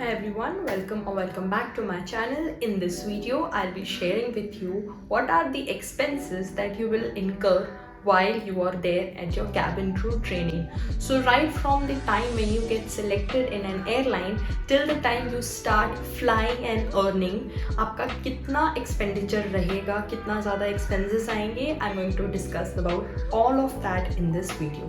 everyone, welcome back to my channel. In this video, I'll be sharing with you what are the expenses that you will incur while you are there at your cabin crew training. So right from the time when you get selected in an airline till the time you start flying and earning, आपका कितना expenditure रहेगा, कितना ज़्यादा expenses आएंगे, I'm going to discuss about all of that in this video.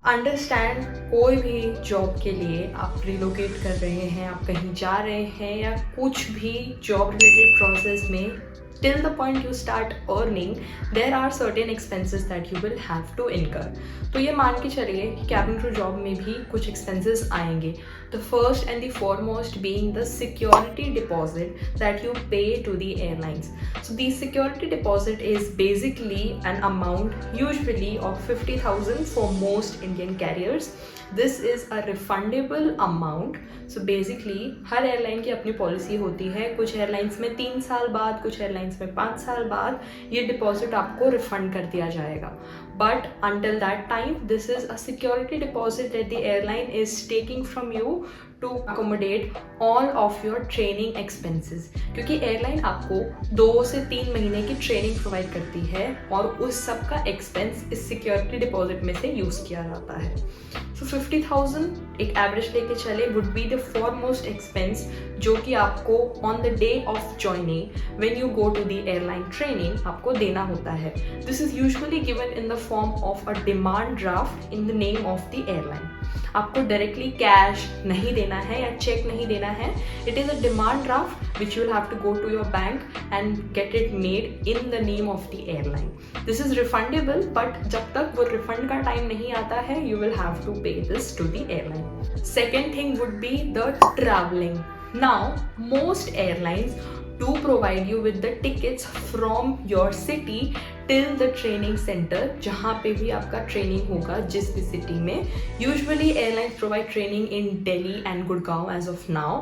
Understand, कोई भी job के लिए आप रिलोकेट कर रहे हैं, आप कहीं जा रहे हैं या कुछ भी जॉब रिलेटेड प्रोसेस में till the point you start earning, there are certain expenses that you will have to incur. तो ये मान के चलिए कि cabin crew job में भी कुछ expenses आएंगे. The first and the foremost being the security deposit that you pay to the airlines. So the security deposit is basically an amount usually of 50,000 for most Indian carriers. This is a refundable amount. So basically her airline की अपनी policy होती है. कुछ airlines में 3 साल बाद, कुछ airlines में 5 साल बाद ये डिपॉजिट आपको रिफंड कर दिया जाएगा. But until that time, this is a security deposit that the airline is taking from you to accommodate all of your training expenses. क्योंकि एयरलाइन आपको 2 से 3 महीने की ट्रेनिंग प्रोवाइड करती है और उस सब का एक्सपेंस इस सिक्योरिटी डिपॉजिट में से यूज़ किया जाता है. So 50,000 एक एवरेज लेके चले would be the foremost expense जो कि आपको on the day of joining when you go to the airline training आपको देना होता है. This is usually given in the form of a demand draft in the name of the airline. आपको directly cash नहीं देना है या cheque नहीं देना है. It is a demand draft which you will have to go to your bank and get it made in the name of the airline. This is refundable, but जब तक वो रिफंड का टाइम नहीं आता है you will have to pay this to the airline. Second thing would be the travelling. Now most airlines do provide you with the tickets from your city till the training center जहाँ पे भी आपका training होगा जिस भी city में. Usually airlines provide training in Delhi and Gurgaon as of now.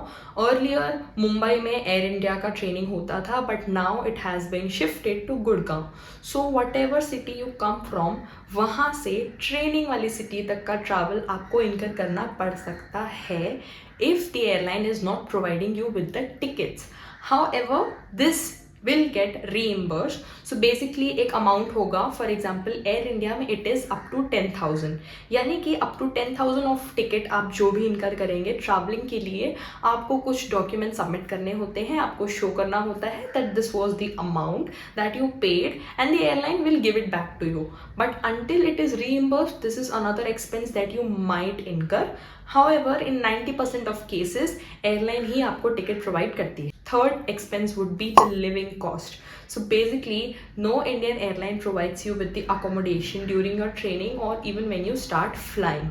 Earlier Mumbai में Air India का ट्रेनिंग होता था, but now it has been shifted to Gurgaon. So whatever city you come from, वहाँ से ट्रेनिंग वाली city तक का travel आपको इनकर करना पड़ सकता है if the airline is not providing you with the tickets. However, this will get reimbursed. So basically एक अमाउंट होगा. फॉर एग्जाम्पल एयर इंडिया में इट इज़ अप टू 10,000, यानी कि अप टू 10,000 ऑफ टिकट आप जो भी इनकर करेंगे ट्रैवलिंग के लिए आपको कुछ डॉक्यूमेंट सबमिट करने होते हैं. आपको शो करना होता है that this was the amount that you paid and the airline will give it back to you. But until it is reimbursed, this is another expense that you might incur. However, in 90% of cases airline ही आपको ticket provide करती है. Third expense would be the living cost. So basically, no Indian airline provides you with the accommodation during your training or even when you start flying.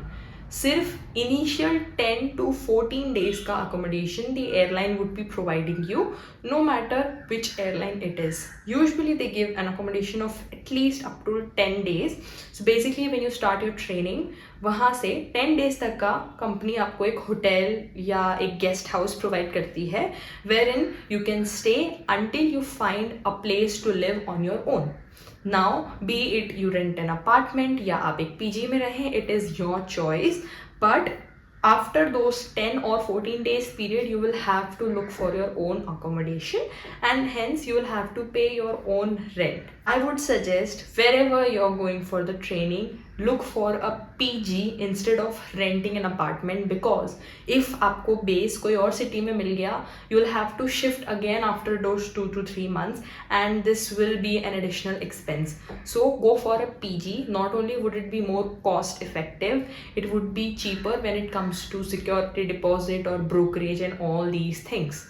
सिर्फ initial 10 to 14 days का accommodation the airline would be providing you, no matter which airline it is. Usually they give an accommodation of at least up to 10 days. So basically when you start your training, वहाँ से 10 days तक का company आपको एक hotel या एक guest house provide करती है wherein you can stay until you find a place to live on your own. Now, be it you rent an apartment या आप एक PG में रहें, it is your choice. But after those 10 or 14 days period, you will have to look for your own accommodation and hence you will have to pay your own rent. I would suggest wherever you're going for the training, look for a PG instead of renting an apartment, because if आपको base कोई और city में मिल गया, you will have to shift again after those 2 to 3 months and this will be an additional expense. So go for a PG. Not only would it be more cost effective, it would be cheaper when it comes to security deposit or brokerage and all these things.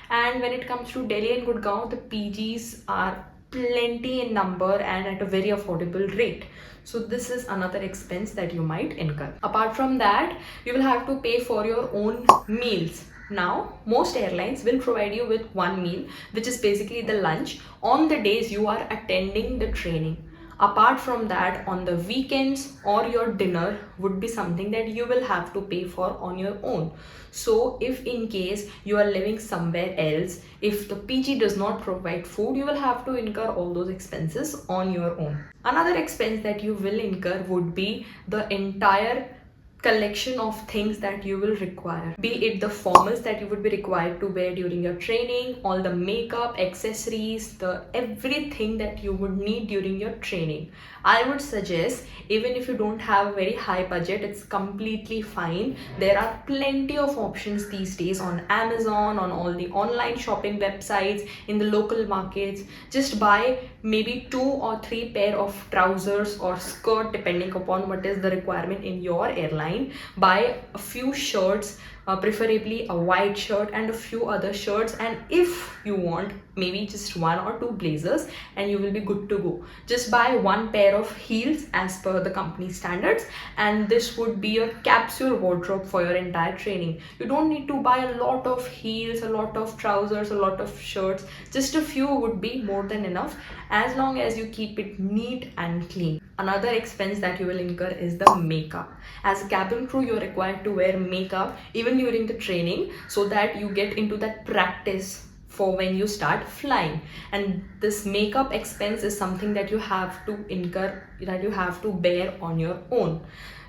And when it comes to Delhi and Gurgaon, the PGs are plenty in number and at a very affordable rate. So this is another expense that you might incur. Apart from that, you will have to pay for your own meals. Now, most airlines will provide you with one meal, which is basically the lunch on the days you are attending the training. Apart from that, on the weekends or your dinner would be something that you will have to pay for on your own. So if in case you are living somewhere else, if the PG does not provide food, you will have to incur all those expenses on your own. Another expense that you will incur would be the entire collection of things that you will require, be it the formals that you would be required to wear during your training, all the makeup, accessories, the everything that you would need during your training. I would suggest, even if you don't have a very high budget, it's completely fine. There are plenty of options these days on Amazon, on all the online shopping websites, in the local markets. Just buy maybe 2 or 3 pair of trousers or skirt depending upon what is the requirement in your airline. Buy a few shirts, preferably a white shirt and a few other shirts, and if you want, maybe just 1 or 2 blazers, and you will be good to go. Just buy 1 pair of heels as per the company standards, and this would be your capsule wardrobe for your entire training. You don't need to buy a lot of heels, a lot of trousers, a lot of shirts. Just a few would be more than enough, as long as you keep it neat and clean. Another expense that you will incur is the makeup. As a cabin crew, you're required to wear makeup even during the training, so that you get into that practice for when you start flying. And this makeup expense is something that you have to incur, that you have to bear on your own.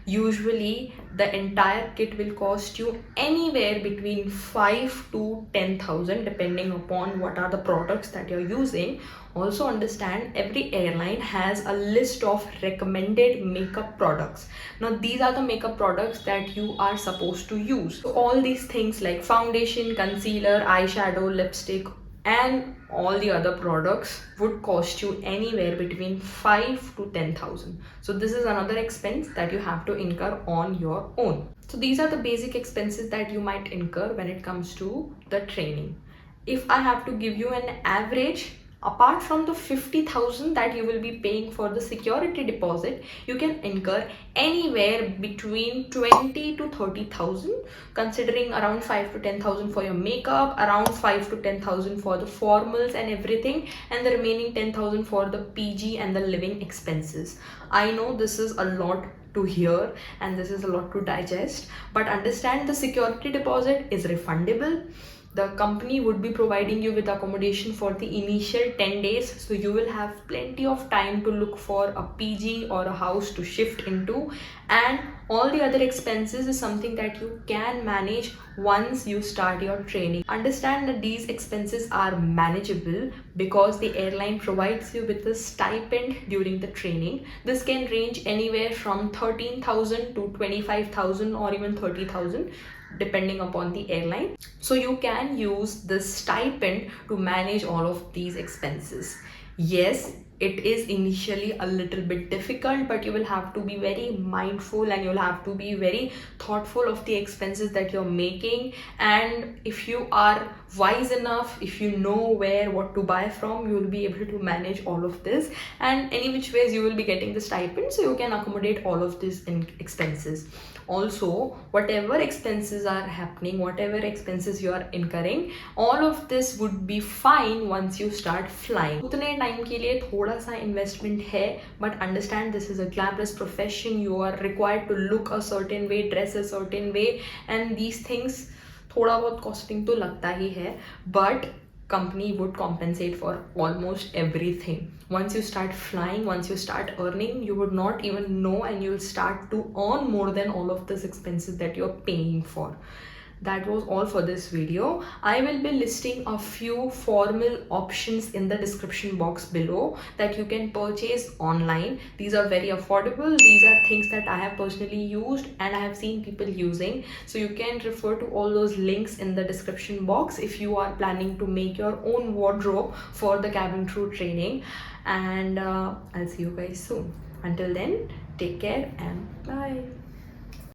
Usually the entire kit will cost you anywhere between 5 to 10,000 depending upon what are the products that you're using. Also understand, every airline has a list of recommended makeup products. Now these are the makeup products that you are supposed to use. So all these things like foundation, concealer, eyeshadow, lipstick, and all the other products would cost you anywhere between 5 to 10,000. So this is another expense that you have to incur on your own. So these are the basic expenses that you might incur when it comes to the training. If I have to give you an average, apart from the 50,000 that you will be paying for the security deposit, you can incur anywhere between 20 to 30,000, considering around 5 to 10,000 for your makeup, around 5 to 10,000 for the formals and everything, and the remaining 10,000 for the PG and the living expenses. I know this is a lot to hear and this is a lot to digest, but understand the security deposit is refundable. The company would be providing you with accommodation for the initial 10 days, so you will have plenty of time to look for a PG or a house to shift into, and all the other expenses is something that you can manage once you start your training. Understand that these expenses are manageable because the airline provides you with a stipend during the training. This can range anywhere from 13,000 to 25,000 or even 30,000 depending upon the airline. So you can use this stipend to manage all of these expenses. Yes, it is initially a little bit difficult, but you will have to be very mindful and you'll have to be very thoughtful of the expenses that you're making. And if you are wise enough, if you know where what to buy from, you will be able to manage all of this, and any which ways you will be getting the stipend, so you can accommodate all of these expenses. Also, whatever expenses are happening, whatever expenses you are incurring, all of this would be fine once you start flying. उतने time के लिए थोड़ा सा investment है, but understand this is a glamorous profession. You are required to look a certain way, dress a certain way, and these things थोड़ा बहुत costing तो लगता ही है, but company would compensate for almost everything. Once you start flying, once you start earning, you would not even know, and you'll start to earn more than all of these expenses that you're paying for. That was all for this video. I will be listing a few formal options in the description box below that you can purchase online. These are very affordable. These are things that I have personally used and I have seen people using. So you can refer to all those links in the description box if you are planning to make your own wardrobe for the cabin crew training. And I'll see you guys soon. Until then, take care and bye.